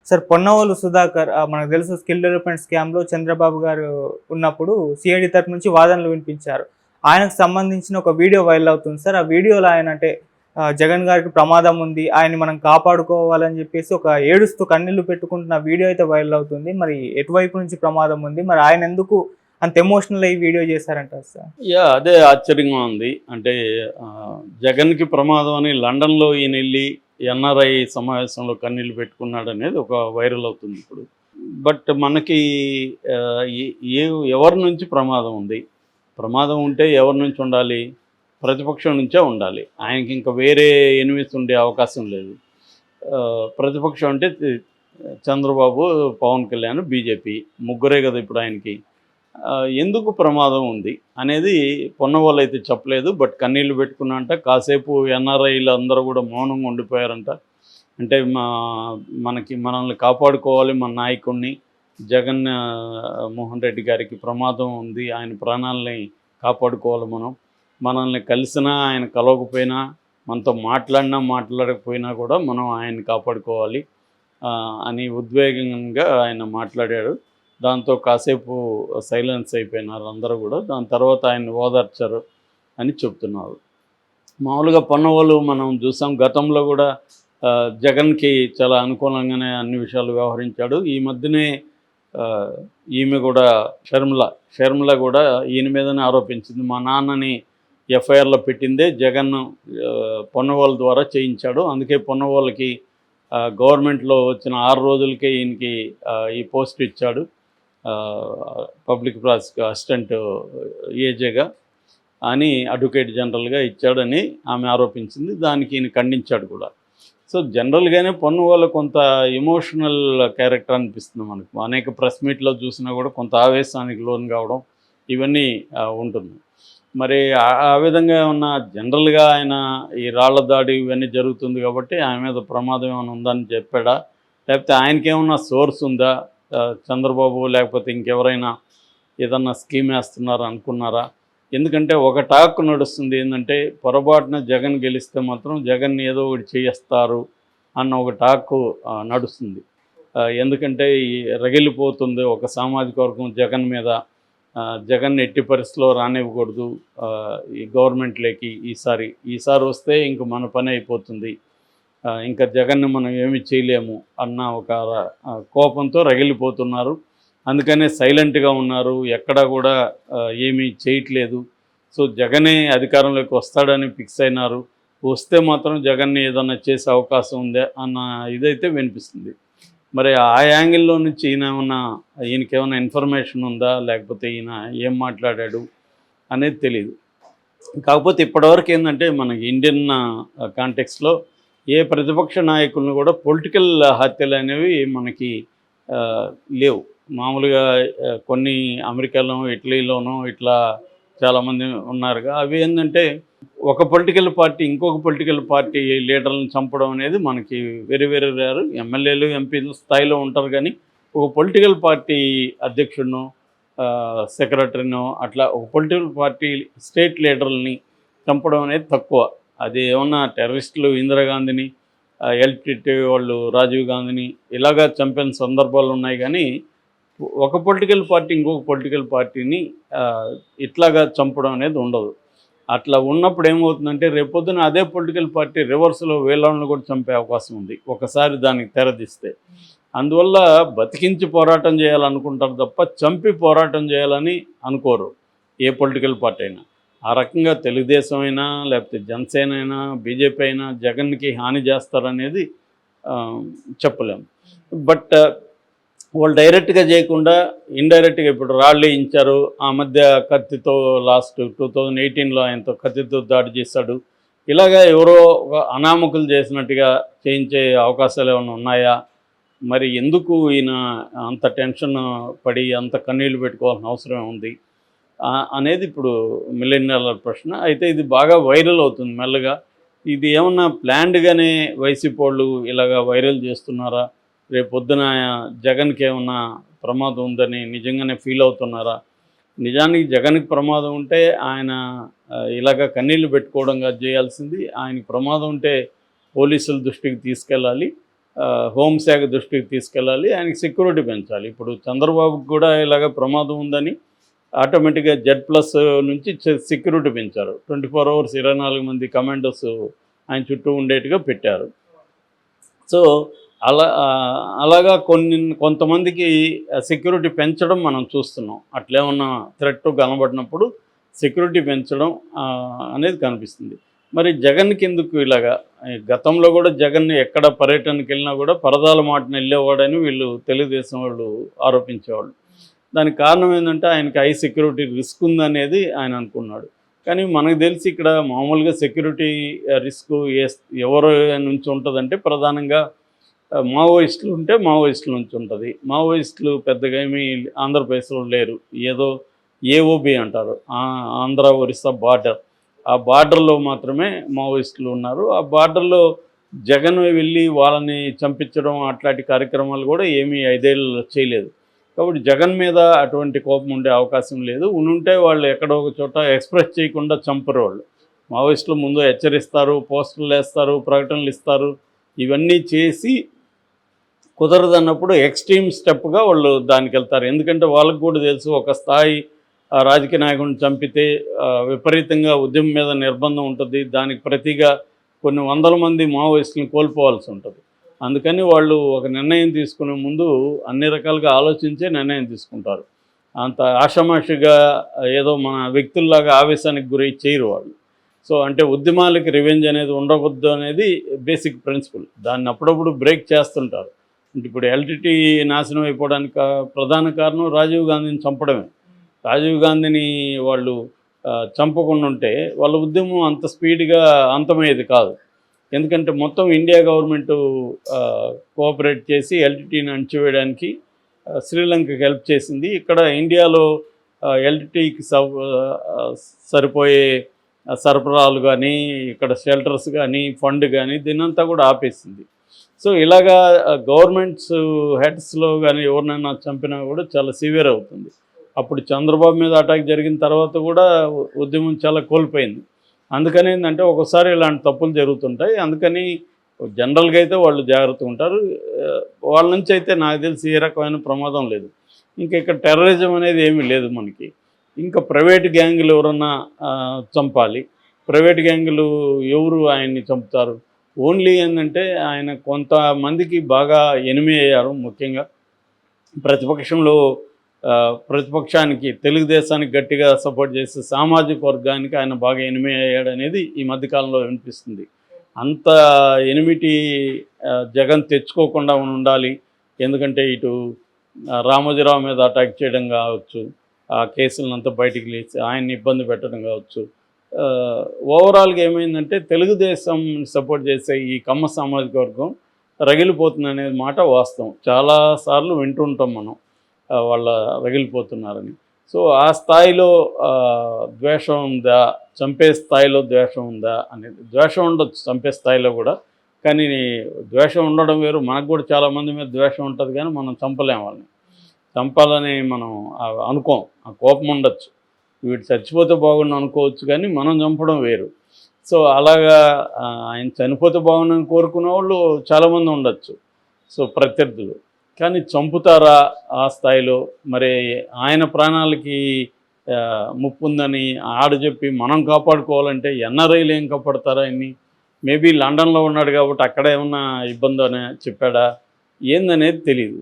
Sir Ponnavolu Sudhakar మనకు తెలుసు skill development స్కామ్‌లో చంద్రబాబు గారు ఉన్నప్పుడు సిఐడి తరపు నుంచి వాదనలు వినిపించారు. ఆయనకు సంబంధించిన ఒక వీడియో వైరల్ అవుతుంది సార్. ఆ వీడియోలో ఆయన అంటే జగన్ గారికి ప్రమాదం ఉంది. ఆయన్ని మనం కాపాడుకోవాలని చెప్పేసి ఒక ఏడుస్తూ కన్నీళ్లు పెట్టుకుంటున్న వీడియో అయితే వైరల్ అవుతుంది. మరి ఎటువైపు నుంచి ప్రమాదం ఉంది? మరి ఆయన ఎందుకు అంత ఎమోషనల్ అయ్యి వీడియో చేశారంటారు సార్? అదే ఆశ్చర్యంగా ఉంది. అంటే జగన్‌కి ప్రమాదం అని లండన్‌లో ఈయనెళ్ళి ఎన్ఆర్ఐ సమావేశంలో కన్నీళ్లు పెట్టుకున్నాడనేది ఒక వైరల్ అవుతుంది ఇప్పుడు. బట్ మనకి ఆహ్, ఎ ఏ ఎవరి నుంచి ప్రమాదం ఉంది? ప్రమాదం ఉంటే ఎవరి నుంచి ఉండాలి? ప్రతిపక్షం నుంచే ఉండాలి. ఆయనకి ఇంకా వేరే ఎనిమీస్ ఉండే అవకాశం లేదు. ప్రతిపక్షం అంటే చంద్రబాబు, పవన్ కళ్యాణ్, బీజేపీ ముగ్గురే కదా ఇప్పుడు ఆయనకి. ఎందుకు ప్రమాదం ఉంది అనేది పొన్నవాళ్ళు అయితే చెప్పలేదు. బట్ కన్నీళ్లు పెట్టుకున్నంట. కాసేపు ఎన్ఆర్ఐలు అందరూ కూడా మౌనంగా ఉండిపోయారంట. అంటే మనల్ని కాపాడుకోవాలి, మన నాయకుడిని జగన్ మోహన్ రెడ్డి గారికి ప్రమాదం ఉంది, ఆయన ప్రాణాలని కాపాడుకోవాలి, మనల్ని కలిసినా ఆయన కలవకపోయినా, మనతో మాట్లాడకపోయినా కూడా మనం ఆయన్ని కాపాడుకోవాలి అని ఉద్వేగంగా ఆయన మాట్లాడాడు. దాంతో కాసేపు సైలెన్స్ అయిపోయినారు అందరూ కూడా. దాని తర్వాత ఆయన ఓదార్చారు అని చెప్తున్నారు. మామూలుగా పొన్నవాళ్ళు మనం చూసాం, గతంలో కూడా జగన్కి చాలా అనుకూలంగానే అన్ని విషయాలు వ్యవహరించాడు. ఈ మధ్యనే ఈమె కూడా షర్మిల కూడా ఈయన మీదనే ఆరోపించింది. మా నాన్నని ఎఫ్ఐఆర్లో పెట్టిందే జగన్ పొన్నవాళ్ళ ద్వారా చేయించాడు, అందుకే పొన్నవాళ్ళకి గవర్నమెంట్లో వచ్చిన 6 రోజులకే ఈయనకి ఈ పోస్ట్ ఇచ్చాడు, పబ్లిక్ ప్రాసిక్యూటర్ అసిస్టెంట్ ఏజేగా అని అడ్వకేట్ జనరల్గా ఇచ్చాడని ఆమె ఆరోపించింది. దానికి ఈయన ఖండించాడు కూడా. సో జనరల్గానే పొన్నవాళ్ళు కొంత ఎమోషనల్ క్యారెక్టర్ అనిపిస్తుంది మనకు. అనేక ప్రెస్ మీట్లో చూసినా కూడా కొంత ఆవేశానికి లోన్ కావడం ఇవన్నీ ఉంటుంది. మరి ఆ విధంగా ఏమన్నా జనరల్గా ఆయన ఈ రాళ్ల దాడి ఇవన్నీ జరుగుతుంది కాబట్టి ఆయన మీద ప్రమాదం ఏమైనా ఉందని చెప్పాడా, లేకపోతే ఆయనకేమన్నా సోర్స్ ఉందా, చంద్రబాబు లేకపోతే ఇంకెవరైనా ఏదన్నా స్కీమ్ వేస్తున్నారా అనుకున్నారా? ఎందుకంటే ఒక టాక్ నడుస్తుంది ఏంటంటే, పొరపాటున జగన్ గెలిస్తే మాత్రం జగన్ ఏదో ఒకటి చేస్తారు అన్న ఒక టాక్ నడుస్తుంది. ఎందుకంటే ఈ రగిలిపోతుంది ఒక సామాజిక వర్గం జగన్ మీద. జగన్ ఎట్టి పరిస్థితిలో రానివ్వకూడదు ఈ గవర్నమెంట్లోకి. ఈసారి వస్తే ఇంక మన పని అయిపోతుంది, ఇంకా జగన్ని మనం ఏమి చేయలేము అన్న ఒక కోపంతో రగిలిపోతున్నారు. అందుకనే సైలెంట్గా ఉన్నారు, ఎక్కడా కూడా ఏమీ చేయట్లేదు. సో జగనే అధికారంలోకి వస్తాడని ఫిక్స్ అయినారు. వస్తే మాత్రం జగన్ని ఏదన్నా చేసే అవకాశం ఉందే అన్న ఇదైతే వినిపిస్తుంది. మరి ఆ యాంగిల్లో నుంచి ఈయనకేమైనా ఇన్ఫర్మేషన్ ఉందా, లేకపోతే ఈయన ఏం మాట్లాడాడు అనేది తెలియదు. కాకపోతే ఇప్పటివరకు ఏంటంటే మనకి ఇండియన్ కాంటెక్స్లో ఏ ప్రతిపక్ష నాయకులను కూడా పొలిటికల్ హత్యలు అనేవి మనకి లేవు. మామూలుగా కొన్ని అమెరికాలోనో ఇటలీలోనో ఇట్లా చాలామంది ఉన్నారుగా. అవి ఏంటంటే ఒక పొలిటికల్ పార్టీ ఇంకొక పొలిటికల్ పార్టీ లీడర్లను చంపడం అనేది మనకి వెరీ వెరీ రేరు. ఎమ్మెల్యేలు ఎంపీలు స్థాయిలో ఉంటారు, కానీ ఒక పొలిటికల్ పార్టీ అధ్యక్షుడినో సెక్రటరీనో అట్లా ఒక పొలిటికల్ పార్టీ స్టేట్ లీడర్లని చంపడం అనేది తక్కువ. అది ఏమన్నా టెర్రరిస్టులు ఇందిరాగాంధీని, ఎల్టీటీ వాళ్ళు రాజీవ్ గాంధీని ఇలాగా చంపిన సందర్భాలు ఉన్నాయి, కానీ ఒక పొలిటికల్ పార్టీ ఇంకొక పొలిటికల్ పార్టీని ఇట్లాగా చంపడం అనేది ఉండదు. అట్లా ఉన్నప్పుడు ఏమవుతుందంటే రేపొద్దున అదే పొలిటికల్ పార్టీ రివర్స్లో వీళ్ళని కూడా చంపే అవకాశం ఉంది ఒకసారి దానికి తెరదీస్తే. అందువల్ల బతికించి పోరాటం చేయాలనుకుంటారు తప్ప చంపి పోరాటం చేయాలని అనుకోరు ఏ పొలిటికల్ పార్టీ అయినా. ఆ రకంగా తెలుగుదేశం అయినా, లేకపోతే జనసేన అయినా, బీజేపీ అయినా జగన్కి హాని చేస్తారనేది చెప్పలేము. బట్ వాళ్ళు డైరెక్ట్గా చేయకుండా ఇండైరెక్ట్గా ఇప్పుడు రాళ్ళు వేయించారు. ఆ మధ్య కత్తితో లాస్ట్ 2018లో ఆయనతో కత్తితో దాడి చేశాడు. ఇలాగా ఎవరో అనామకులు చేసినట్టుగా చేయించే అవకాశాలు ఏమైనా ఉన్నాయా? మరి ఎందుకు ఈయన అంత టెన్షన్ పడి అంత కన్నీళ్లు పెట్టుకోవాల్సిన అవసరం ఉంది అనేది ఇప్పుడు మిలియనర్ల ప్రశ్న. అయితే ఇది బాగా వైరల్ అవుతుంది మెల్లగా. ఇది ఏమన్నా ప్లాన్డ్గానే వైసీపీ వాళ్ళు ఇలాగా వైరల్ చేస్తున్నారా? రేపొద్దున జగన్కి ఏమన్నా ప్రమాదం ఉందని నిజంగానే ఫీల్ అవుతున్నారా? నిజానికి జగన్కి ప్రమాదం ఉంటే ఆయన ఇలాగ కన్నీళ్లు పెట్టుకోవడంగా చేయాల్సింది. ఆయనకి ప్రమాదం ఉంటే పోలీసుల దృష్టికి తీసుకెళ్ళాలి. హోంశాఖ దృష్టికి తీసుకెళ్ళాలి, ఆయనకి సెక్యూరిటీ పెంచాలి. ఇప్పుడు చంద్రబాబుకి కూడా ఇలాగ ప్రమాదం ఉందని ఆటోమేటిక్గా Z+ నుంచి సెక్యూరిటీ పెంచారు. 24 hours 24 మంది కమాండోస్ ఆయన చుట్టూ ఉండేట్టుగా పెట్టారు. సో అలాగా కొంతమందికి సెక్యూరిటీ పెంచడం మనం చూస్తున్నాం. అట్లేమన్నా థ్రెట్ కనబడినప్పుడు సెక్యూరిటీ పెంచడం అనేది కనిపిస్తుంది. మరి జగన్కి ఎందుకు ఇలాగా? గతంలో కూడా జగన్ ఎక్కడ పర్యటనకి వెళ్ళినా కూడా పరదాల మాటను వెళ్ళేవాడని వీళ్ళు తెలుగుదేశం వాళ్ళు ఆరోపించేవాళ్ళు. దానికి కారణం ఏంటంటే ఆయనకి హై సెక్యూరిటీ రిస్క్ ఉందనేది ఆయన అనుకున్నాడు. కానీ మనకు తెలిసి ఇక్కడ మామూలుగా సెక్యూరిటీ రిస్క్ ఎవరు నుంచి ఉంటుందంటే ప్రధానంగా మావోయిస్టులు ఉంటే మావోయిస్టుల నుంచి ఉంటుంది. మావోయిస్టులు పెద్దగా ఏమీ ఆంధ్రప్రదేశ్లో లేరు. ఏదో AOB అంటారు, ఆంధ్ర ఒరిస్సా బార్డర్. ఆ బార్డర్లో మాత్రమే మావోయిస్టులు ఉన్నారు. ఆ బార్డర్లో జగన్ వెళ్ళి వాళ్ళని చంపించడం అట్లాంటి కార్యక్రమాలు కూడా ఏమీ 5 ఏళ్ళు చేయలేదు. కాబట్టి జగన్ మీద అటువంటి కోపం ఉండే అవకాశం లేదు. ఉంటే వాళ్ళు ఎక్కడో ఒక చోట ఎక్స్ప్రెస్ చేయకుండా చంపరు వాళ్ళు. మావోయిస్టులు ముందు హెచ్చరిస్తారు, పోస్టర్లు వేస్తారు, ప్రకటనలు ఇస్తారు. ఇవన్నీ చేసి కుదరదన్నప్పుడు ఎక్స్ట్రీమ్ స్టెప్గా వాళ్ళు దానికి వెళ్తారు. ఎందుకంటే వాళ్ళకు కూడా తెలుసు, ఒక స్థాయి రాజకీయ నాయకుడిని చంపితే విపరీతంగా ఉద్యమం మీద నిర్బంధం ఉంటుంది. దానికి ప్రతిగా కొన్ని వందల మంది మావోయిస్టులను కోల్పోవాల్సి ఉంటుంది. అందుకని వాళ్ళు ఒక నిర్ణయం తీసుకునే ముందు అన్ని రకాలుగా ఆలోచించే నిర్ణయం తీసుకుంటారు. అంత ఆషామాషిగా ఏదో మన వ్యక్తుల్లాగా ఆవేశానికి గురై చేయరు వాళ్ళు. సో అంటే ఉద్యమాలకి రివెంజ్ అనేది ఉండవద్దు అనేది బేసిక్ ప్రిన్సిపల్. దాన్ని అప్పుడప్పుడు బ్రేక్ చేస్తుంటారు. అంటే ఇప్పుడు LTT నాశనం అయిపోవడానికి ప్రధాన కారణం రాజీవ్ గాంధీని చంపడమే. రాజీవ్ గాంధీని వాళ్ళు చంపకుండా ఉంటే వాళ్ళ ఉద్యమం అంత స్పీడ్గా అంతమయ్యేది కాదు. ఎందుకంటే మొత్తం ఇండియా గవర్నమెంటు కోఆపరేట్ చేసి LTTని అణచివేయడానికి శ్రీలంకకి హెల్ప్ చేసింది. ఇక్కడ ఇండియాలో LTTకి సరిపోయే సరఫరాలు కానీ, ఇక్కడ షెల్టర్స్ కానీ, ఫండ్ కానీ దీన్నంతా కూడా ఆపేసింది. సో ఇలాగా గవర్నమెంట్స్ హెడ్స్లో కానీ ఎవరినైనా చంపినా కూడా చాలా సివియర్ అవుతుంది. అప్పుడు చంద్రబాబు మీద అటాక్ జరిగిన తర్వాత కూడా ఉద్యమం చాలా కోల్పోయింది. అందుకని ఏంటంటే ఒకసారి ఇలాంటి తప్పులు జరుగుతుంటాయి. అందుకని జనరల్గా అయితే వాళ్ళు జాగ్రత్తగా ఉంటారు. వాళ్ళ నుంచి అయితే నాకు తెలిసి ఏ రకమైన ప్రమాదం లేదు. ఇంకా ఇక్కడ టెర్రరిజం అనేది ఏమీ లేదు మనకి. ఇంకా ప్రైవేట్ గ్యాంగులు ఎవరన్నా చంపాలి. ప్రైవేట్ గ్యాంగులు ఎవరు ఆయన్ని చంపుతారు? ఓన్లీ ఏంటంటే ఆయన కొంతమందికి బాగా ఎనిమి అయ్యారు. ముఖ్యంగా ప్రతిపక్షానికి తెలుగుదేశానికి గట్టిగా సపోర్ట్ చేసే సామాజిక వర్గానికి ఆయన బాగా ఎనిమి అయ్యాడనేది ఈ మధ్యకాలంలో వినిపిస్తుంది. అంత ఎనిమిటి జగన్ తెచ్చుకోకుండా ఉండాలి. ఎందుకంటే ఇటు రామోజీరావు మీద అటాక్ చేయడం కావచ్చు, ఆ కేసులంతా బయటికి లేచి ఆయన్ని ఇబ్బంది పెట్టడం కావచ్చు. ఓవరాల్గా ఏమైందంటే తెలుగుదేశం సపోర్ట్ చేసే ఈ కమ్మ సామాజిక వర్గం రగిలిపోతుంది అనేది మాట వాస్తవం. చాలాసార్లు వింటుంటాం మనం వాళ్ళ రగిలిపోతున్నారని. సో ఆ స్థాయిలో ద్వేషం ఉందా, చంపే స్థాయిలో ద్వేషం ఉందా అనేది. ద్వేషం ఉండొచ్చు చంపే స్థాయిలో కూడా, కానీ ద్వేషం ఉండడం వేరు. మనకు కూడా చాలామంది మీద ద్వేషం ఉంటుంది, కానీ మనం చంపలేం వాళ్ళని. చంపాలని మనం అనుకోం. ఆ కోపం ఉండొచ్చు, వీడు చచ్చిపోతే బాగుండు అనుకోవచ్చు, కానీ మనం చంపడం వేరు. సో అలాగా ఆయన చనిపోతే బాగుండని కోరుకునే వాళ్ళు చాలామంది ఉండొచ్చు, సో ప్రత్యర్థులు. కానీ చంపుతారా ఆ స్థాయిలో? మరి ఆయన ప్రాణాలకి ముప్పు ఉందని చెప్పి మనం కాపాడుకోవాలంటే NRIలు ఏం కాపాడతారా ఆయన్ని? మేబీ లండన్లో ఉన్నాడు కాబట్టి అక్కడ ఏమన్నా ఇబ్బంది అని చెప్పాడా ఏందనేది తెలియదు.